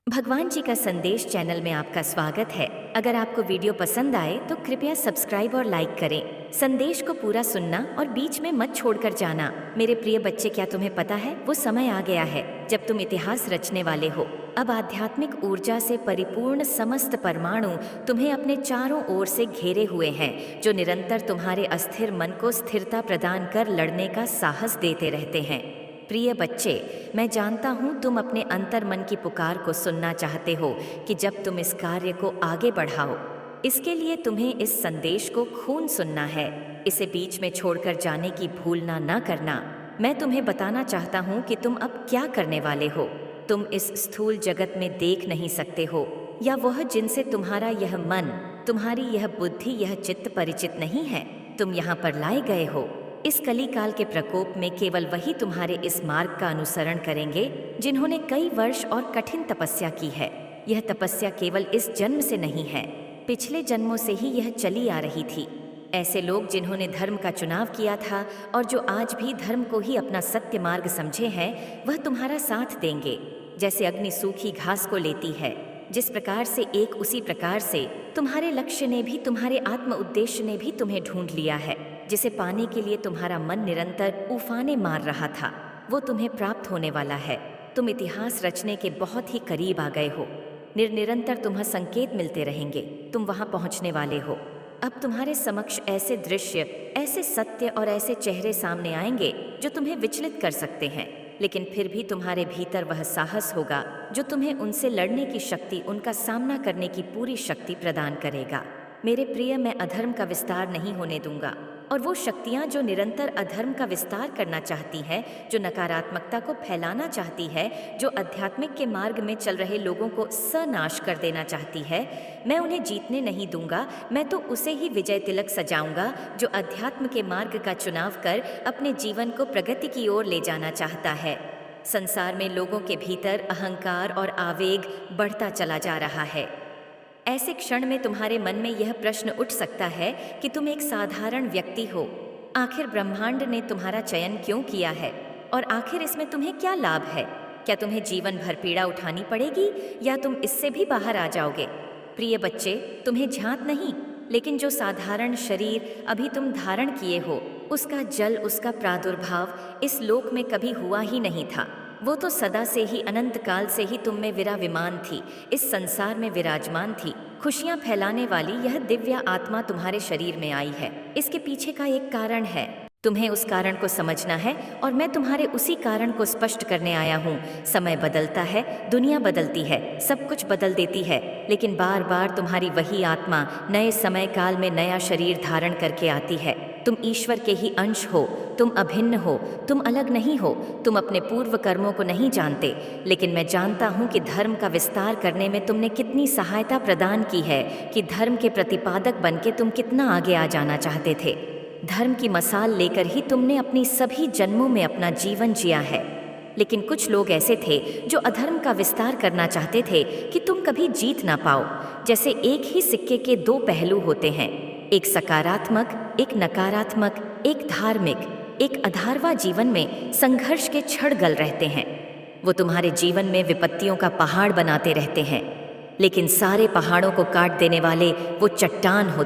भगवान जी का संदेश चैनल में आपका स्वागत है। अगर आपको वीडियो पसंद आए तो कृपया सब्सक्राइब और लाइक करें। संदेश को पूरा सुनना और बीच में मत छोड़कर जाना। मेरे प्रिय बच्चे, क्या तुम्हें पता है वो समय आ गया है जब तुम इतिहास रचने वाले हो। अब आध्यात्मिक ऊर्जा से परिपूर्ण समस्त परमाणु तुम्हें अपने चारों ओर से घेरे हुए हैं, जो निरंतर तुम्हारे अस्थिर मन को स्थिरता प्रदान कर लड़ने का साहस देते रहते हैं। प्रिय बच्चे, मैं जानता हूँ तुम अपने अंतर मन की पुकार को सुनना चाहते हो कि जब तुम इस कार्य को आगे बढ़ाओ। इसके लिए तुम्हें इस संदेश को खून सुनना है। इसे बीच में छोड़कर जाने की भूलना ना करना। मैं तुम्हें बताना चाहता हूँ कि तुम अब क्या करने वाले हो। तुम इस स्थूल जगत में देख नहीं सकते हो, या वह जिनसे तुम्हारा यह मन, तुम्हारी यह बुद्धि, यह चित्त परिचित नहीं है। तुम यहाँ पर लाए गए हो। इस कलिकाल के प्रकोप में केवल वही तुम्हारे इस मार्ग का अनुसरण करेंगे जिन्होंने कई वर्ष और कठिन तपस्या की है। यह तपस्या केवल इस जन्म से नहीं है, पिछले जन्मों से ही यह चली आ रही थी। ऐसे लोग जिन्होंने धर्म का चुनाव किया था और जो आज भी धर्म को ही अपना सत्य मार्ग समझे हैं, वह तुम्हारा साथ देंगे। जैसे अग्नि सूखी घास को लेती है, जिस प्रकार से एक उसी प्रकार से तुम्हारे लक्ष्य ने भी, तुम्हारे आत्म उद्देश्य ने भी तुम्हें ढूंढ लिया है। जिसे पाने के लिए तुम्हारा मन निरंतर उफाने मार रहा था, वो तुम्हें प्राप्त होने वाला है। तुम इतिहास रचने के बहुत ही करीब आ गए हो। निरंतर तुम्हें संकेत मिलते रहेंगे, तुम वहां पहुंचने वाले हो। अब तुम्हारे समक्ष ऐसे दृश्य, ऐसे सत्य और ऐसे चेहरे सामने आएंगे जो तुम्हें विचलित कर सकते हैं, लेकिन फिर भी तुम्हारे भीतर वह साहस होगा जो तुम्हें उनसे लड़ने की शक्ति, उनका सामना करने की पूरी शक्ति प्रदान करेगा। मेरे प्रिय, मैं अधर्म का विस्तार नहीं होने दूंगा, और वो शक्तियाँ जो निरंतर अधर्म का विस्तार करना चाहती है, जो नकारात्मकता को फैलाना चाहती है, जो आध्यात्मिक के मार्ग में चल रहे लोगों को सनाश कर देना चाहती है, मैं उन्हें जीतने नहीं दूंगा। मैं तो उसे ही विजय तिलक सजाऊंगा जो अध्यात्म के मार्ग का चुनाव कर अपने जीवन को प्रगति की ओर ले जाना चाहता है। संसार में लोगों के भीतर अहंकार और आवेग बढ़ता चला जा रहा है। ऐसे क्षण में तुम्हारे मन में यह प्रश्न उठ सकता है कि तुम एक साधारण व्यक्ति हो। आखिर ब्रह्मांड ने तुम्हारा चयन क्यों किया है, और आखिर इसमें तुम्हें क्या लाभ है? क्या तुम्हें जीवन भर पीड़ा उठानी पड़ेगी, या तुम इससे भी बाहर आ जाओगे? प्रिय बच्चे, तुम्हें झांत नहीं, लेकिन जो साधारण शरीर अभी तुम धारण किए हो, उसका जल, उसका प्रादुर्भाव इस लोक में कभी हुआ ही नहीं था। वो तो सदा से ही, अनंत काल से ही तुम में विराजमान थी, इस संसार में विराजमान थी। खुशियां फैलाने वाली यह दिव्य आत्मा तुम्हारे शरीर में आई है। इसके पीछे का एक कारण है, तुम्हें उस कारण को समझना है, और मैं तुम्हारे उसी कारण को स्पष्ट करने आया हूँ। समय बदलता है, दुनिया बदलती है, सब कुछ बदल देती है, लेकिन बार बार तुम्हारी वही आत्मा नए समय काल में नया शरीर धारण करके आती है। तुम ईश्वर के ही अंश हो, तुम अभिन्न हो, तुम अलग नहीं हो। तुम अपने पूर्व कर्मों को नहीं जानते, लेकिन मैं जानता हूँ कि धर्म का विस्तार करने में तुमने कितनी सहायता प्रदान की है, कि धर्म के प्रतिपादक बनके तुम कितना आगे आ जाना चाहते थे। धर्म की मसाल लेकर ही तुमने अपनी सभी जन्मों में अपना जीवन जिया है। लेकिन कुछ लोग ऐसे थे जो अधर्म का विस्तार करना चाहते थे कि तुम कभी जीत ना पाओ। जैसे एक ही सिक्के के दो पहलू होते हैं, एक सकारात्मक, एक नकारात्मक, एक धार्मिक, एक अधार्वा जीवन में संघर्ष के क्षण गल रहते हैं। वो तुम्हारे जीवन में विपत्तियों का पहाड़ बनाते रहते हैं, लेकिन सारे पहाड़ों को काट देने वाले वो चट्टान हो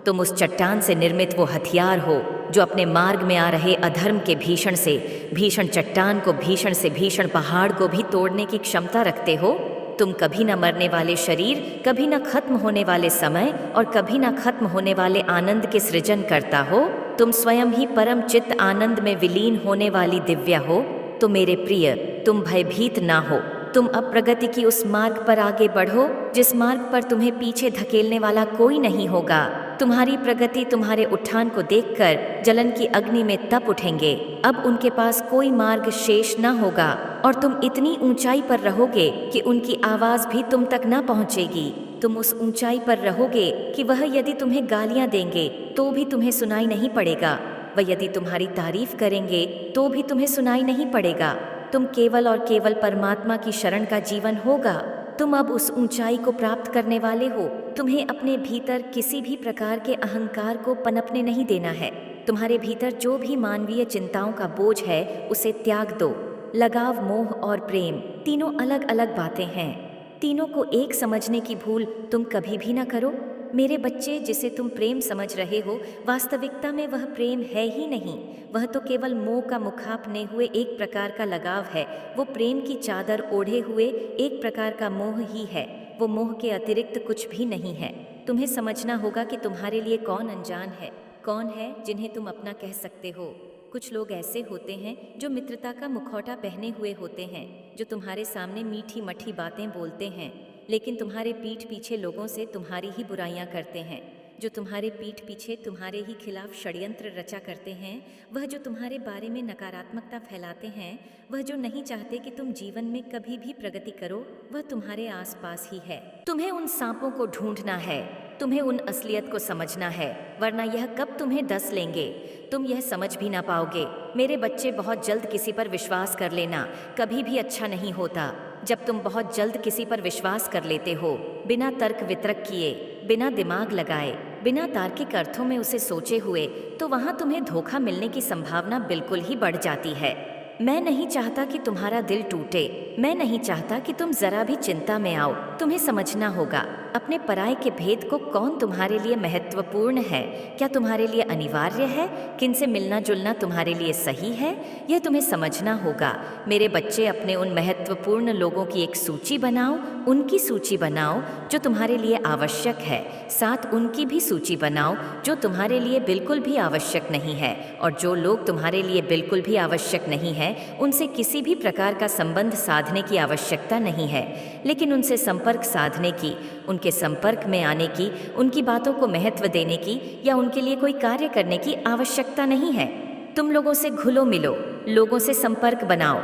तुम उस चट्टान से निर्मित वो हथियार हो जो अपने मार्ग में आ रहे अधर्म के भीषण से भीषण चट्टान को, भीषण से भीषण पहाड़ को भी तोड़ने की क्षमता रखते हो। तुम कभी न मरने वाले शरीर, कभी न खत्म होने वाले समय और कभी न खत्म होने वाले आनंद के सृजन करता हो। तुम स्वयं ही परम चित्त आनंद में विलीन होने वाली दिव्या हो। तो मेरे प्रिय, तुम भयभीत ना हो। तुम अब प्रगति की उस मार्ग पर आगे बढ़ो जिस मार्ग पर तुम्हें पीछे धकेलने वाला कोई नहीं होगा। तुम्हारी प्रगति, तुम्हारे उत्थान को देखकर जलन की अग्नि में तप उठेंगे। अब उनके पास कोई मार्ग शेष न होगा, और तुम इतनी ऊंचाई पर रहोगे कि उनकी आवाज भी तुम तक न पहुंचेगी। तुम उस ऊंचाई पर रहोगे कि वह यदि तुम्हें गालियां देंगे तो भी तुम्हें सुनाई नहीं पड़ेगा, वह यदि तुम्हारी तारीफ करेंगे तो भी तुम्हें सुनाई नहीं पड़ेगा। तुम केवल और केवल परमात्मा की शरण का जीवन होगा। तुम अब उस ऊंचाई को प्राप्त करने वाले हो। तुम्हें अपने भीतर किसी भी प्रकार के अहंकार को पनपने नहीं देना है। तुम्हारे भीतर जो भी मानवीय चिंताओं का बोझ है उसे त्याग दो। लगाव, मोह और प्रेम तीनों अलग अलग बातें हैं। तीनों को एक समझने की भूल तुम कभी भी ना करो। मेरे बच्चे, जिसे तुम प्रेम समझ रहे हो, वास्तविकता में वह प्रेम है ही नहीं। वह तो केवल मोह का मुखापने हुए एक प्रकार का लगाव है। वो प्रेम की चादर ओढ़े हुए एक प्रकार का मोह ही है। वो मोह के अतिरिक्त कुछ भी नहीं है। तुम्हें समझना होगा कि तुम्हारे लिए कौन अनजान है, कौन है जिन्हें तुम अपना कह सकते हो। कुछ लोग ऐसे होते हैं जो मित्रता का मुखौटा पहने हुए होते हैं, जो तुम्हारे सामने मीठी मठी बातें बोलते हैं, लेकिन तुम्हारे पीठ पीछे लोगों से तुम्हारी ही बुराइयां करते हैं। जो तुम्हारे पीठ पीछे तुम्हारे ही खिलाफ षड्यंत्र रचा करते हैं, वह जो तुम्हारे बारे में नकारात्मकता फैलाते हैं, वह जो नहीं चाहते कि तुम जीवन में कभी भी प्रगति करो, वह तुम्हारे आसपास ही है। तुम्हें उन सांपों को ढूंढना है, तुम्हें उन असलियत को समझना है, वरना यह कब तुम्हें डस लेंगे, तुम यह समझ भी ना पाओगे। मेरे बच्चे, बहुत जल्द किसी पर विश्वास कर लेना कभी भी अच्छा नहीं होता। जब तुम बहुत जल्द किसी पर विश्वास कर लेते हो, बिना तर्क वितर्क किए, बिना दिमाग लगाए, बिना तार्किक अर्थों में उसे सोचे हुए, तो वहां तुम्हें धोखा मिलने की संभावना बिल्कुल ही बढ़ जाती है। मैं नहीं चाहता कि तुम्हारा दिल टूटे, मैं नहीं चाहता कि तुम जरा भी चिंता में आओ। तुम्हें समझना होगा अपने पराये के भेद को। कौन तुम्हारे लिए महत्वपूर्ण है, क्या तुम्हारे लिए अनिवार्य है, किन से मिलना जुलना तुम्हारे लिए सही है, यह तुम्हें समझना होगा। मेरे बच्चे, अपने उन महत्वपूर्ण लोगों की एक सूची बनाओ, उनकी सूची बनाओ जो तुम्हारे लिए आवश्यक है, साथ उनकी भी सूची बनाओ जो तुम्हारे लिए बिल्कुल भी आवश्यक नहीं है। और जो लोग तुम्हारे लिए बिल्कुल भी आवश्यक नहीं है, उनसे किसी भी प्रकार का संबंध साधने की आवश्यकता नहीं है, लेकिन उनसे संपर्क साधने की, उनके संपर्क में आने की, उनकी बातों को महत्व देने की या उनके लिए कोई कार्य करने की आवश्यकता नहीं है। तुम लोगों से घुलो मिलो, लोगों से संपर्क बनाओ,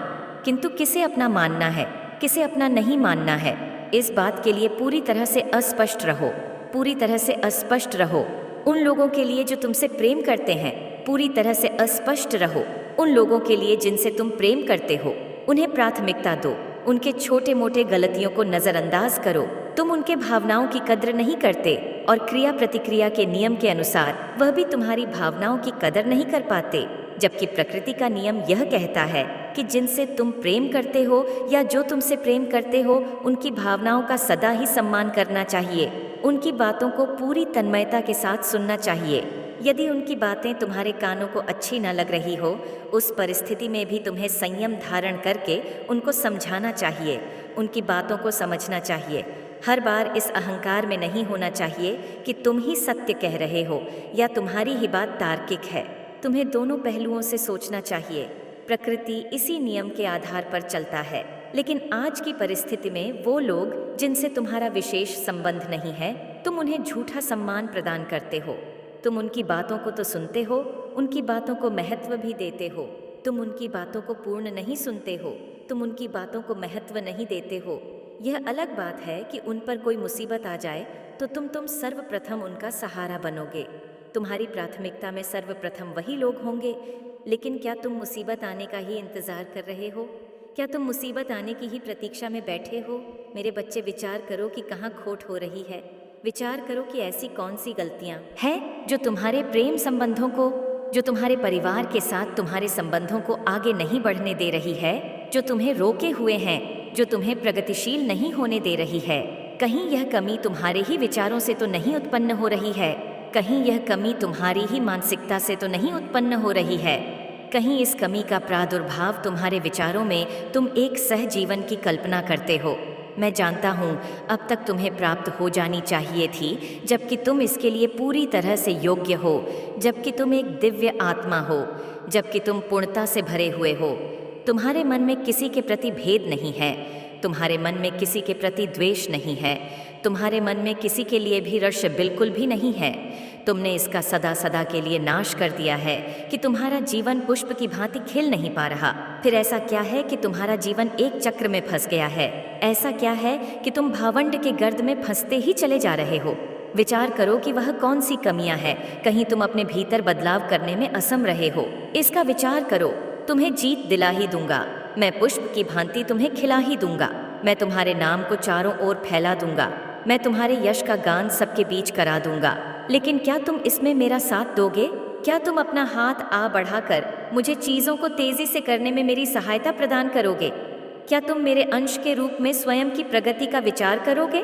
किंतु किसे अपना मानना है, किसे अपना नहीं मानना है, इस बात के लिए पूरी तरह से अस्पष्ट रहो, पूरी तरह से अस्पष्ट रहो। उन लोगों के लिए जो तुमसे प्रेम करते हैं, पूरी तरह से अस्पष्ट रहो। उन लोगों के लिए जिनसे तुम प्रेम करते हो, उन्हें प्राथमिकता दो, उनके छोटे मोटे गलतियों को नज़रअंदाज करो। तुम उनके भावनाओं की कद्र नहीं करते और क्रिया प्रतिक्रिया के नियम के अनुसार वह भी तुम्हारी भावनाओं की कदर नहीं कर पाते, जबकि प्रकृति का नियम यह कहता है कि जिनसे तुम प्रेम करते हो या जो तुमसे प्रेम करते हो, उनकी भावनाओं का सदा ही सम्मान करना चाहिए, उनकी बातों को पूरी तन्मयता के साथ सुनना चाहिए। यदि उनकी बातें तुम्हारे कानों को अच्छी न लग रही हो, उस परिस्थिति में भी तुम्हें संयम धारण करके उनको समझाना चाहिए, उनकी बातों को समझना चाहिए। हर बार इस अहंकार में नहीं होना चाहिए कि तुम ही सत्य कह रहे हो या तुम्हारी ही बात तार्किक है। तुम्हें दोनों पहलुओं से सोचना चाहिए। प्रकृति इसी नियम के आधार पर चलता है, लेकिन आज की परिस्थिति में वो लोग जिनसे तुम्हारा विशेष संबंध नहीं है, तुम उन्हें झूठा सम्मान प्रदान करते हो। तुम उनकी बातों को तो सुनते हो, उनकी बातों को महत्व भी देते हो, तुम उनकी बातों को पूर्ण नहीं सुनते हो, तुम उनकी बातों को महत्व नहीं देते हो। यह अलग बात है कि उन पर कोई मुसीबत आ जाए तो तुम सर्वप्रथम उनका सहारा बनोगे। तुम्हारी प्राथमिकता में सर्वप्रथम वही लोग होंगे, लेकिन क्या तुम मुसीबत आने का ही इंतज़ार कर रहे हो? क्या तुम मुसीबत आने की ही प्रतीक्षा में बैठे हो? मेरे बच्चे, विचार करो कि कहाँ खोट हो रही है। विचार करो कि ऐसी कौन सी गलतियाँ हैं जो तुम्हारे प्रेम संबंधों को, जो तुम्हारे परिवार के साथ तुम्हारे संबंधों को आगे नहीं बढ़ने दे रही है, जो तुम्हें रोके हुए हैं, जो तुम्हें प्रगतिशील नहीं होने दे रही है। कहीं यह कमी तुम्हारे ही विचारों से तो नहीं उत्पन्न हो रही है, कहीं यह कमी तुम्हारी ही मानसिकता से तो नहीं उत्पन्न हो रही है, कहीं इस कमी का प्रादुर्भाव तुम्हारे विचारों में तुम एक सहजीवन की कल्पना करते हो। मैं जानता हूँ अब तक तुम्हें प्राप्त हो जानी चाहिए थी, जबकि तुम इसके लिए पूरी तरह से योग्य हो, जबकि तुम एक दिव्य आत्मा हो, जबकि तुम पूर्णता से भरे हुए हो। तुम्हारे मन में किसी के प्रति भेद नहीं है, तुम्हारे मन में किसी के प्रति द्वेष नहीं है, तुम्हारे मन में किसी के लिए भी रर्ष बिल्कुल भी नहीं है। तुमने इसका सदा सदा के लिए नाश कर दिया है कि तुम्हारा जीवन पुष्प की भांति खिल नहीं पा रहा। फिर ऐसा क्या है कि तुम्हारा जीवन एक चक्र में फंस गया है? ऐसा क्या है कि तुम भावंड के गर्द में फंसते ही चले जा रहे हो? विचार करो कि वह कौन सी कमियां हैं। कहीं तुम अपने भीतर बदलाव करने में असम रहे हो। इसका विचार करो। तुम्हें जीत दिला ही दूंगा, मैं पुष्प की भांति तुम्हें खिला ही दूंगा, मैं तुम्हारे नाम को चारों ओर फैला दूंगा, मैं तुम्हारे यश का गान सबके बीच करा दूंगा। लेकिन क्या तुम इसमें मेरा साथ दोगे? क्या तुम अपना हाथ बढ़ाकर मुझे चीज़ों को तेज़ी से करने में मेरी सहायता प्रदान करोगे? क्या तुम मेरे अंश के रूप में स्वयं की प्रगति का विचार करोगे?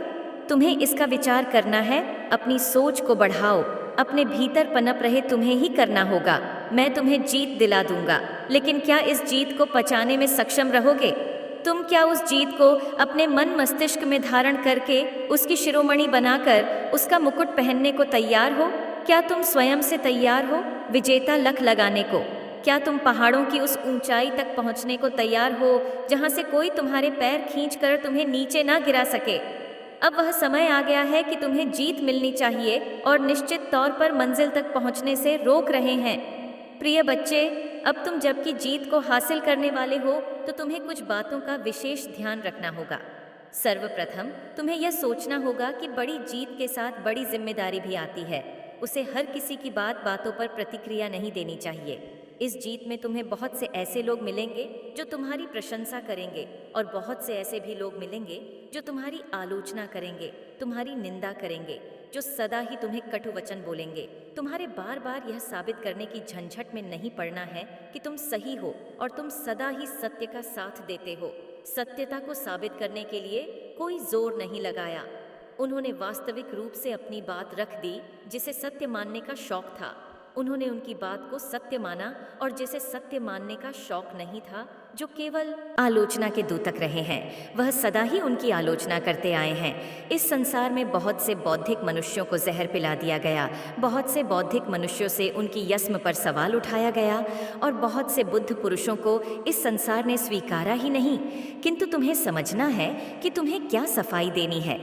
तुम्हें इसका विचार करना है, अपनी सोच को बढ़ाओ, अपने भीतर पनप रहे तुम्हें ही करना होगा। मैं तुम्हें जीत दिला दूंगा, लेकिन क्या इस जीत को पचाने में सक्षम रहोगे? तुम क्या उस जीत को अपने मन मस्तिष्क में धारण करके उसकी शिरोमणि बनाकर उसका मुकुट पहनने को तैयार हो? क्या तुम स्वयं से तैयार हो विजेता लख लगाने को? क्या तुम पहाड़ों की उस ऊंचाई तक पहुंचने को तैयार हो जहां से कोई तुम्हारे पैर खींचकर तुम्हें नीचे ना गिरा सके? अब वह समय आ गया है कि तुम्हें जीत मिलनी चाहिए और निश्चित तौर पर मंजिल तक पहुंचने से रोक रहे हैं। प्रिय बच्चे, अब तुम जबकि जीत को हासिल करने वाले हो तो तुम्हें कुछ बातों का विशेष ध्यान रखना होगा। सर्वप्रथम तुम्हें यह सोचना होगा कि बड़ी जीत के साथ बड़ी जिम्मेदारी भी आती है। उसे हर किसी की बातों पर प्रतिक्रिया नहीं देनी चाहिए। इस जीत में तुम्हें बहुत से ऐसे लोग मिलेंगे जो तुम्हारी प्रशंसा करेंगे और बहुत से ऐसे भी लोग मिलेंगे जो तुम्हारी आलोचना करेंगे, तुम्हारी निंदा करेंगे, जो सदा ही तुम्हें कटु वचन बोलेंगे। तुम्हारे बार बार यह साबित करने की झंझट में नहीं पड़ना है कि तुम सही हो और तुम सदा ही सत्य का साथ देते हो। सत्यता को साबित करने के लिए कोई जोर नहीं लगाया। उन्होंने वास्तविक रूप से अपनी बात रख दी जिसे सत्य मानने का शौक था। उन्होंने उनकी बात को सत्य माना और जिसे सत्य मानने का शौक नहीं था, जो केवल आलोचना के दूतक रहे हैं, वह सदा ही उनकी आलोचना करते आए हैं। इस संसार में बहुत से बौद्धिक मनुष्यों को जहर पिला दिया गया, बहुत से बौद्धिक मनुष्यों से उनकी यस्म पर सवाल उठाया गया और बहुत से बुद्ध पुरुषों को इस संसार ने स्वीकारा ही नहीं। किंतु तुम्हें समझना है कि तुम्हें क्या सफाई देनी है।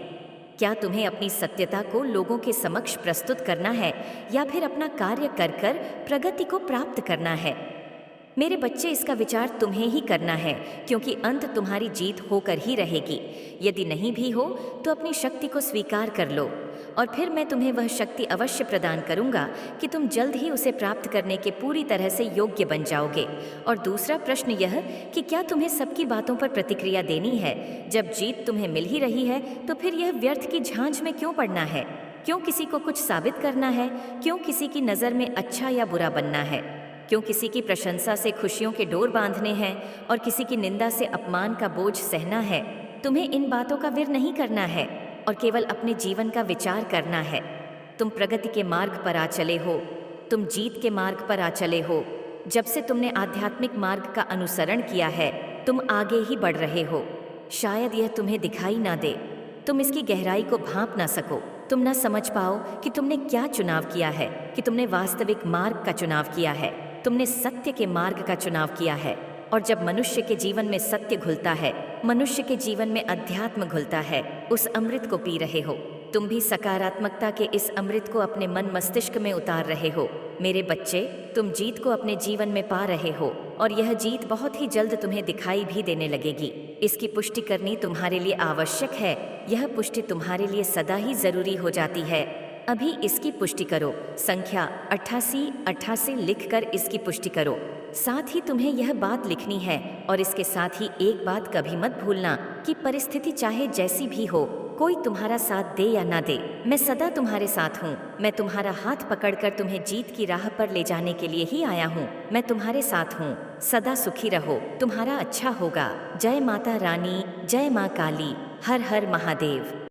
क्या तुम्हें अपनी सत्यता को लोगों के समक्ष प्रस्तुत करना है या फिर अपना कार्य कर कर प्रगति को प्राप्त करना है? मेरे बच्चे, इसका विचार तुम्हें ही करना है, क्योंकि अंत तुम्हारी जीत होकर ही रहेगी। यदि नहीं भी हो तो अपनी शक्ति को स्वीकार कर लो और फिर मैं तुम्हें वह शक्ति अवश्य प्रदान करूंगा कि तुम जल्द ही उसे प्राप्त करने के पूरी तरह से योग्य बन जाओगे। और दूसरा प्रश्न यह कि क्या तुम्हें सबकी बातों पर प्रतिक्रिया देनी है? जब जीत तुम्हें मिल ही रही है तो फिर यह व्यर्थ की झांझ में क्यों पड़ना है? क्यों किसी को कुछ साबित करना है? क्यों किसी की नज़र में अच्छा या बुरा बनना है? क्यों किसी की प्रशंसा से खुशियों के डोर बांधने हैं और किसी की निंदा से अपमान का बोझ सहना है? तुम्हें इन बातों का विर नहीं करना है और केवल अपने जीवन का विचार करना है। तुम प्रगति के मार्ग पर आ चले हो, तुम जीत के मार्ग पर आ चले हो। जब से तुमने आध्यात्मिक मार्ग का अनुसरण किया है, तुम आगे ही बढ़ रहे हो। शायद यह तुम्हें दिखाई ना दे, तुम इसकी गहराई को भांप ना सको, तुम ना समझ पाओ कि तुमने क्या चुनाव किया है, कि तुमने वास्तविक मार्ग का चुनाव किया है, तुमने सत्य के मार्ग का चुनाव किया है। और जब मनुष्य के जीवन में सत्य घुलता है, मनुष्य के जीवन में अध्यात्म घुलता है, उस अमृत को पी रहे हो। तुम भी सकारात्मकता के इस अमृत को अपने मन मस्तिष्क में उतार रहे हो। मेरे बच्चे, तुम जीत को अपने जीवन में पा रहे हो और यह जीत बहुत ही जल्द तुम्हें दिखाई भी देने लगेगी। इसकी पुष्टि करनी तुम्हारे लिए आवश्यक है। यह पुष्टि तुम्हारे लिए सदा ही जरूरी हो जाती है। अभी इसकी पुष्टि करो। संख्या 8888 लिखकर इसकी पुष्टि करो। साथ ही तुम्हें यह बात लिखनी है और इसके साथ ही एक बात कभी मत भूलना कि परिस्थिति चाहे जैसी भी हो, कोई तुम्हारा साथ दे या ना दे, मैं सदा तुम्हारे साथ हूँ। मैं तुम्हारा हाथ पकड़कर तुम्हें जीत की राह पर ले जाने के लिए ही आया हूँ। मैं तुम्हारे साथ हूँ। सदा सुखी रहो, तुम्हारा अच्छा होगा। जय माता रानी, जय माँ काली, हर हर महादेव।